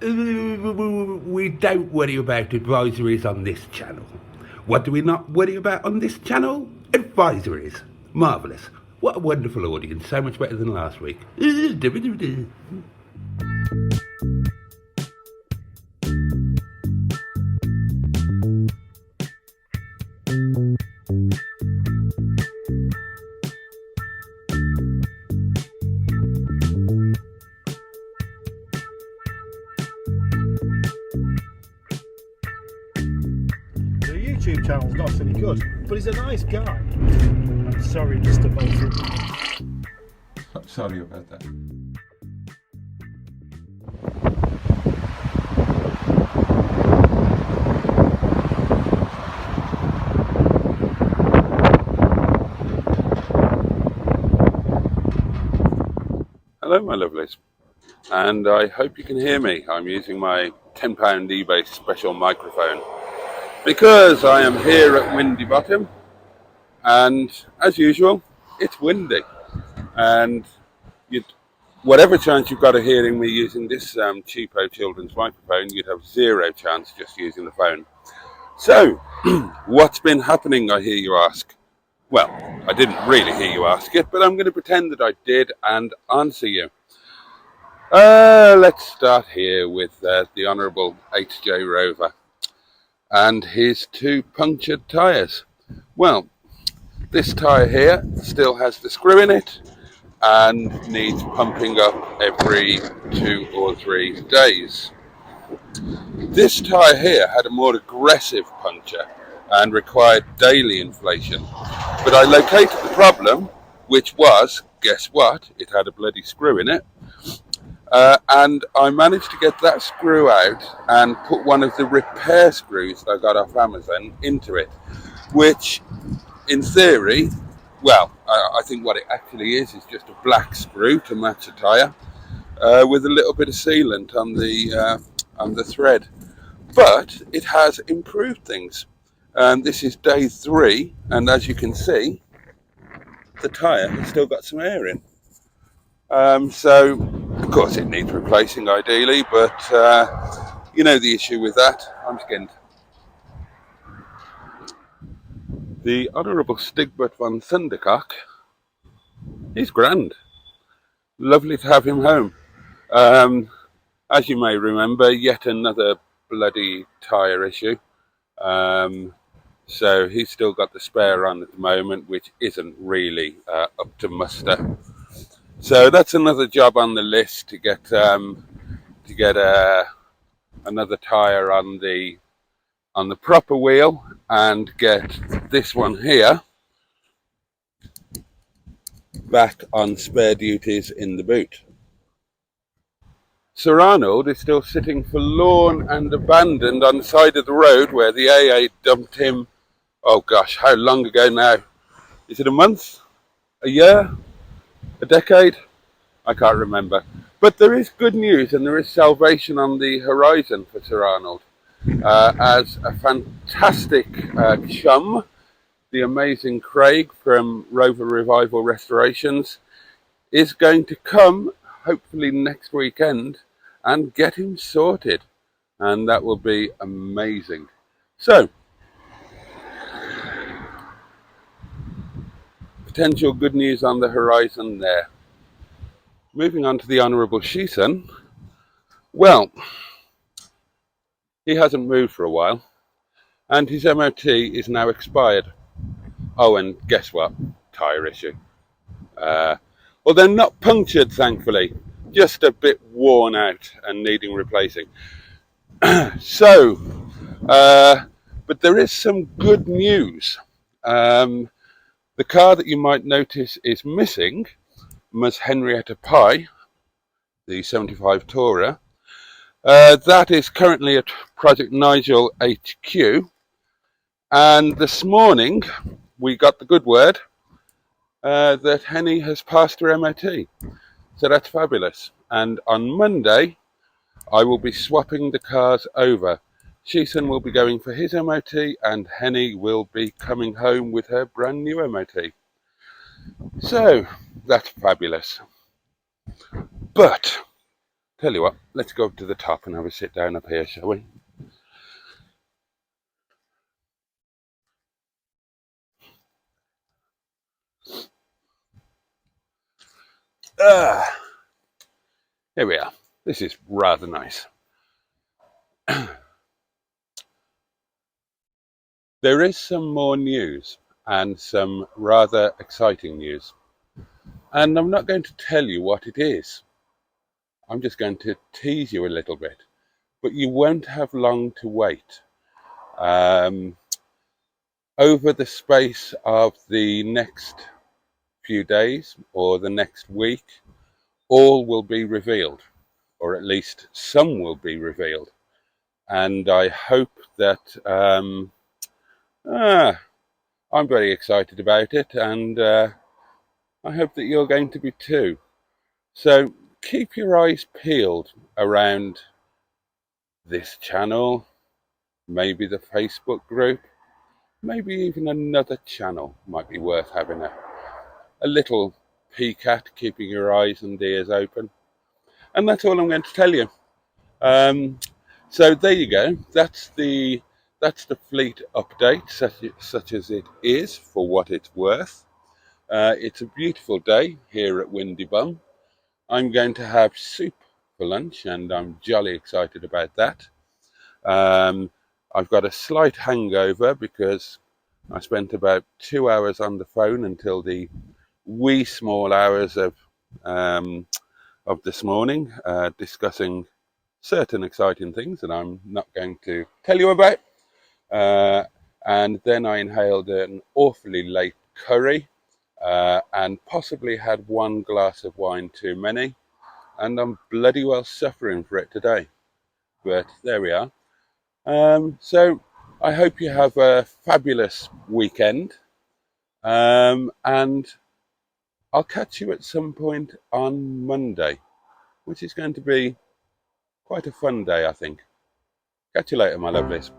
We don't worry about advisories on this channel. What do we not worry about on this channel? Advisories. Marvellous. What a wonderful audience. So much better than last week. YouTube channel's not any good, but he's a nice guy. I'm sorry, Mr. Bolton. I'm sorry about that. Hello my lovelies, and I hope you can hear me. I'm using my £10 eBay special microphone because I am here at Windy Bottom, and as usual it's windy, and whatever chance you've got of hearing me using this cheapo children's microphone, you'd have zero chance just using the phone. So what's been happening, I hear you ask? Well, I didn't really hear you ask it, but I'm going to pretend that I did and answer you. Let's start here with the Honourable H.J. Rover and his 2 punctured tyres. Well, this tyre here still has the screw in it and needs pumping up every 2 or 3 days. This tyre here had a more aggressive puncture and required daily inflation. But I located the problem, which was, guess what? It had a bloody screw in it. And I managed to get that screw out and put one of the repair screws that I got off Amazon into it, which in theory, well, I think what it actually is just a black screw to match a tyre with a little bit of sealant on the thread. But it has improved things. And this is day 3, and as you can see, the tyre has still got some air in. So, of course, it needs replacing ideally, but you know the issue with that. I'm skinned. The Honourable Stigbürt von Thündercock is grand. Lovely to have him home. As you may remember, yet another bloody tyre issue. So he's still got the spare on at the moment, which isn't really up to muster. So that's another job on the list to get another tyre on the proper wheel and get this one here back on spare duties in the boot. Sir Arnold is still sitting forlorn and abandoned on the side of the road where the AA dumped him. Oh gosh, how long ago now? Is it a month? A year? A decade? I can't remember. But there is good news and there is salvation on the horizon for Sir Arnold. As a fantastic chum, the amazing Craig from Rover Revival Restorations is going to come hopefully next weekend and get him sorted. And that will be amazing. So, potential good news on the horizon there. Moving on to the Honourable Shison. Well, he hasn't moved for a while, and his MOT is now expired. Oh, and guess what? Tyre issue. Well, they're not punctured, thankfully. Just a bit worn out and needing replacing. So, but there is some good news. The car that you might notice is missing was Henrietta Pye, the 75 Tourer. That is currently at Project Nigel HQ, and this morning we got the good word that Henny has passed her MOT, so that's fabulous. And on Monday I will be swapping the cars over. Shison will be going for his MOT and Henny will be coming home with her brand new MOT. So that's fabulous. But Tell you what, let's go up to the top and have a sit down up here, shall we? Here we are. This is rather nice. There is some more news and some rather exciting news. And I'm not going to tell you what it is. I'm just going to tease you a little bit. But you won't have long to wait. Over the space of the next few days or the next week, all will be revealed, or at least some will be revealed. And I hope that I'm very excited about it, and I hope that you're going to be too. So keep your eyes peeled around this channel, maybe the Facebook group, maybe even another channel might be worth having a little peek at, keeping your eyes and ears open. And that's all I'm going to tell you. So there you go. That's the fleet update, such as it is, for what it's worth. It's a beautiful day here at Windy Bum. I'm going to have soup for lunch, and I'm jolly excited about that. I've got a slight hangover because I spent about 2 hours on the phone until the wee small hours of this morning, discussing certain exciting things that I'm not going to tell you about. And then I inhaled an awfully late curry and possibly had one glass of wine too many. And I'm bloody well suffering for it today. But there we are. So I hope you have a fabulous weekend. And I'll catch you at some point on Monday, which is going to be quite a fun day, I think. Catch you later, my lovelies.